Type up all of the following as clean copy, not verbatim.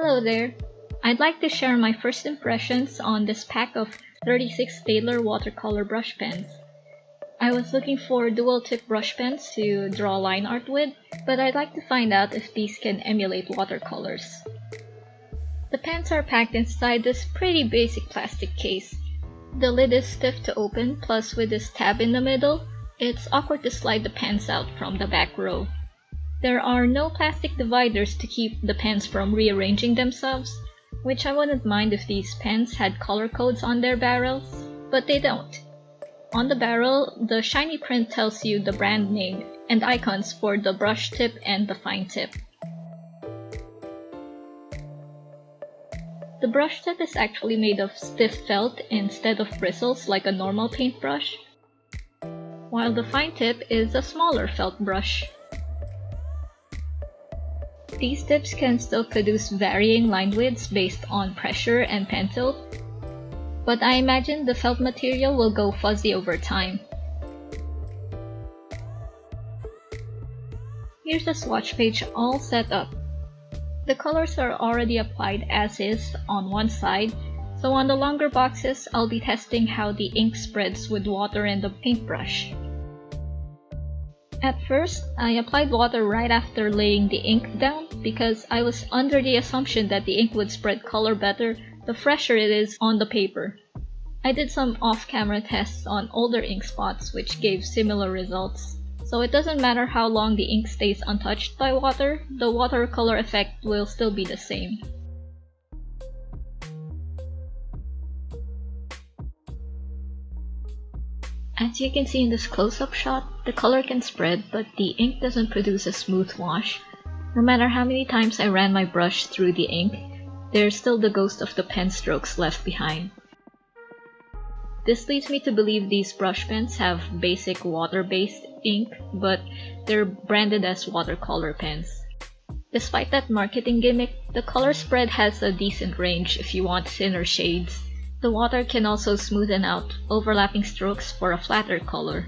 Hello there! I'd like to share my first impressions on this pack of 36 Staedtler Watercolour Brush Pens. I was looking for dual-tip brush pens to draw line art with, but I'd like to find out if these can emulate watercolors. The pens are packed inside this pretty basic plastic case. The lid is stiff to open, plus with this tab in the middle, it's awkward to slide the pens out from the back row. There are no plastic dividers to keep the pens from rearranging themselves, which I wouldn't mind if these pens had color codes on their barrels, but they don't. On the barrel, the shiny print tells you the brand name and icons for the brush tip and the fine tip. The brush tip is actually made of stiff felt instead of bristles like a normal paintbrush, while the fine tip is a smaller felt brush. These tips can still produce varying line widths based on pressure and pen tilt, but I imagine the felt material will go fuzzy over time. Here's the swatch page all set up. The colors are already applied as is on one side, so on the longer boxes I'll be testing how the ink spreads with water and the paintbrush. At first, I applied water right after laying the ink down because I was under the assumption that the ink would spread color better the fresher it is on the paper. I did some off-camera tests on older ink spots which gave similar results. So it doesn't matter how long the ink stays untouched by water, the watercolor effect will still be the same. As you can see in this close-up shot, the color can spread, but the ink doesn't produce a smooth wash. No matter how many times I ran my brush through the ink, there's still the ghost of the pen strokes left behind. This leads me to believe these brush pens have basic water-based ink, but they're branded as watercolor pens. Despite that marketing gimmick, the color spread has a decent range if you want thinner shades. The water can also smoothen out overlapping strokes for a flatter color.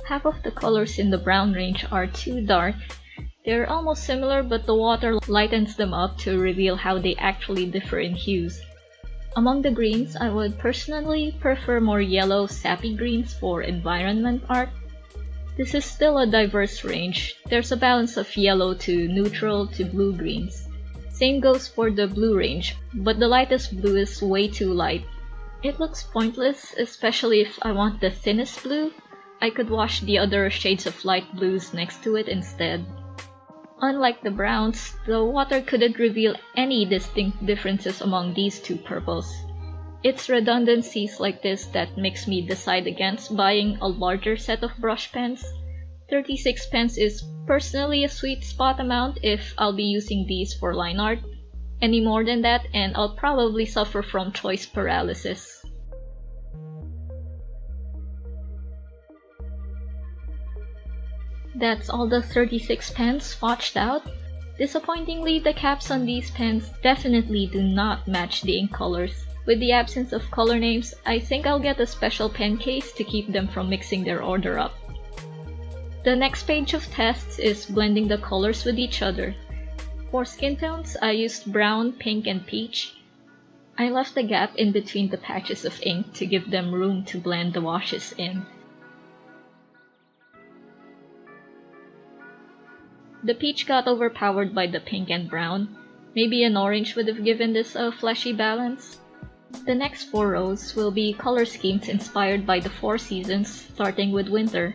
Half of the colors in the brown range are too dark. They're almost similar, but the water lightens them up to reveal how they actually differ in hues. Among the greens, I would personally prefer more yellow, sappy greens for environment art. This is still a diverse range. There's a balance of yellow to neutral to blue greens. Same goes for the blue range, but the lightest blue is way too light. It looks pointless, especially if I want the thinnest blue. I could wash the other shades of light blues next to it instead. Unlike the browns, the water couldn't reveal any distinct differences among these two purples. It's redundancies like this that makes me decide against buying a larger set of brush pens. 36 pens is personally a sweet spot amount if I'll be using these for line art. Any more than that and I'll probably suffer from choice paralysis. That's all the 36 pens swatched out. Disappointingly, the caps on these pens definitely do not match the ink colors. With the absence of color names, I think I'll get a special pen case to keep them from mixing their order up. The next page of tests is blending the colors with each other. For skin tones, I used brown, pink, and peach. I left a gap in between the patches of ink to give them room to blend the washes in. The peach got overpowered by the pink and brown. Maybe an orange would have given this a fleshy balance. The next 4 rows will be color schemes inspired by the 4 seasons, starting with winter.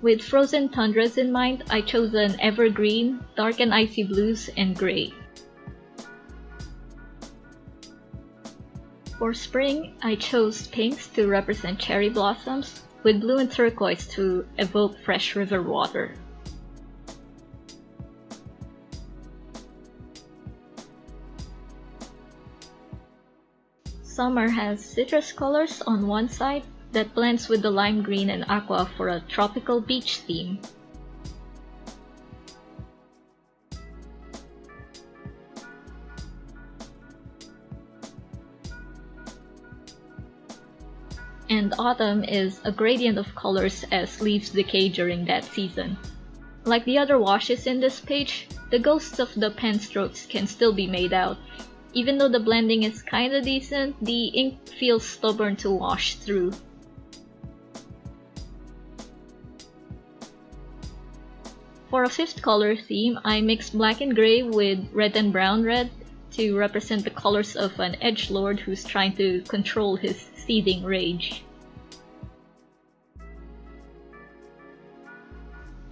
With frozen tundras in mind, I chose an evergreen, dark and icy blues, and gray. For spring, I chose pinks to represent cherry blossoms, with blue and turquoise to evoke fresh river water. Summer has citrus colors on one side that blends with the lime green and aqua for a tropical beach theme. And autumn is a gradient of colors as leaves decay during that season. Like the other washes in this page, the ghosts of the pen strokes can still be made out. Even though the blending is kinda decent, the ink feels stubborn to wash through. For a fifth color theme, I mixed black and gray with red and brown red to represent the colors of an edgelord who's trying to control his seething rage.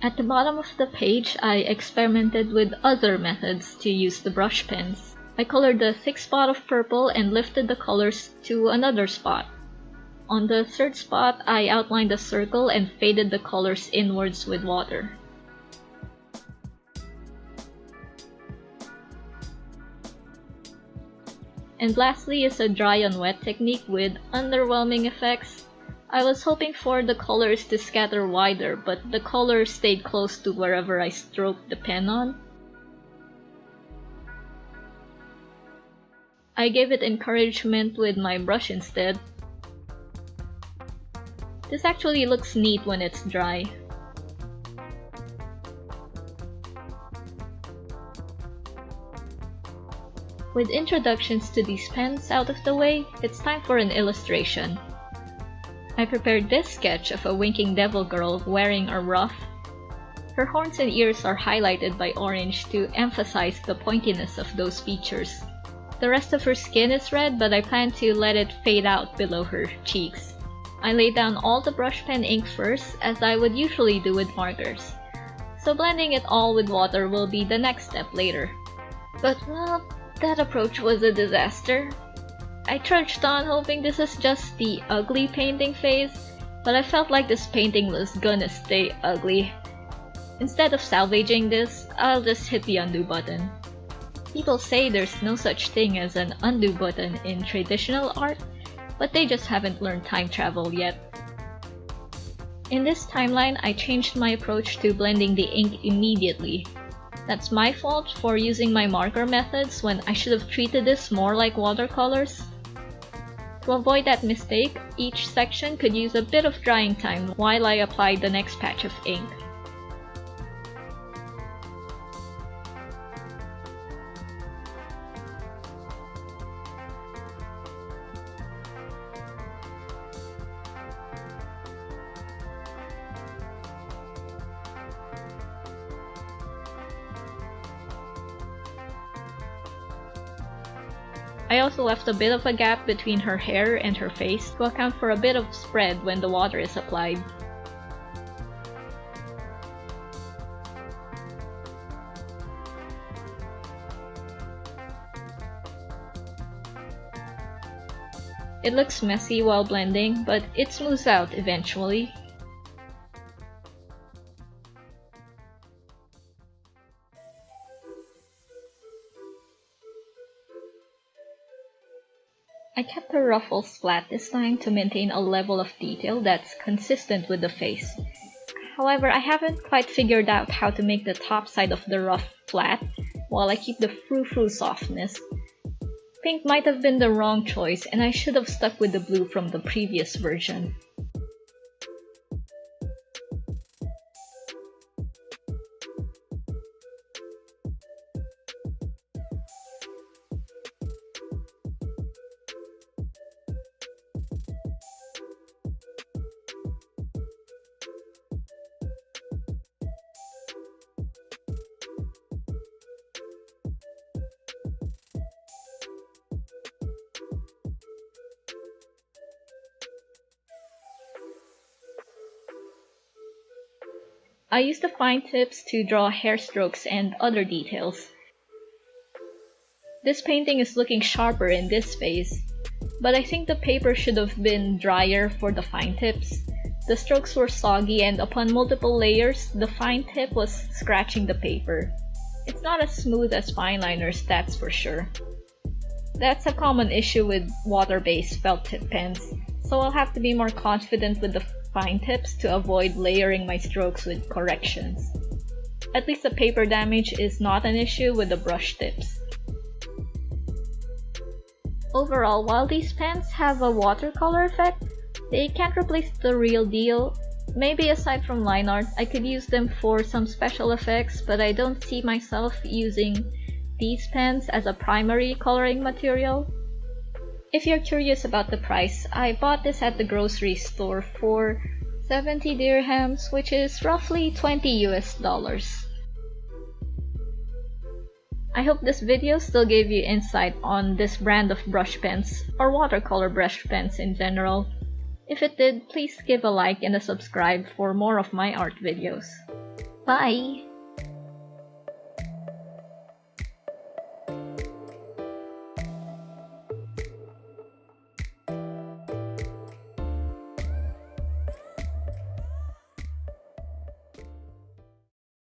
At the bottom of the page, I experimented with other methods to use the brush pens. I colored the thick spot of purple and lifted the colors to another spot. On the third spot, I outlined a circle and faded the colors inwards with water. And lastly is a dry on wet technique with underwhelming effects. I was hoping for the colors to scatter wider, but the colors stayed close to wherever I stroked the pen on. I gave it encouragement with my brush instead. This actually looks neat when it's dry. With introductions to these pens out of the way, it's time for an illustration. I prepared this sketch of a winking devil girl wearing a ruff. Her horns and ears are highlighted by orange to emphasize the pointiness of those features. The rest of her skin is red, but I plan to let it fade out below her cheeks. I laid down all the brush pen ink first, as I would usually do with markers. So blending it all with water will be the next step later. But well, that approach was a disaster. I trudged on hoping this is just the ugly painting phase, but I felt like this painting was gonna stay ugly. Instead of salvaging this, I'll just hit the undo button. People say there's no such thing as an undo button in traditional art, but they just haven't learned time travel yet. In this timeline, I changed my approach to blending the ink immediately. That's my fault for using my marker methods when I should have treated this more like watercolors. To avoid that mistake, each section could use a bit of drying time while I applied the next patch of ink. I also left a bit of a gap between her hair and her face to account for a bit of spread when the water is applied. It looks messy while blending, but it smooths out eventually. I kept the ruffles flat this time to maintain a level of detail that's consistent with the face. However, I haven't quite figured out how to make the top side of the ruff flat while I keep the frou-frou softness. Pink might have been the wrong choice, and I should have stuck with the blue from the previous version. I used the fine tips to draw hair strokes and other details. This painting is looking sharper in this phase, but I think the paper should have been drier for the fine tips. The strokes were soggy, and upon multiple layers, the fine tip was scratching the paper. It's not as smooth as fine liners, that's for sure. That's a common issue with water-based felt tip pens, so I'll have to be more confident with the fine tips to avoid layering my strokes with corrections. At least the paper damage is not an issue with the brush tips. Overall, while these pens have a watercolor effect, they can't replace the real deal. Maybe aside from line art, I could use them for some special effects, but I don't see myself using these pens as a primary coloring material. If you're curious about the price, I bought this at the grocery store for 70 dirhams, which is roughly $20 US. I hope this video still gave you insight on this brand of brush pens, or watercolor brush pens in general. If it did, please give a like and a subscribe for more of my art videos. Bye!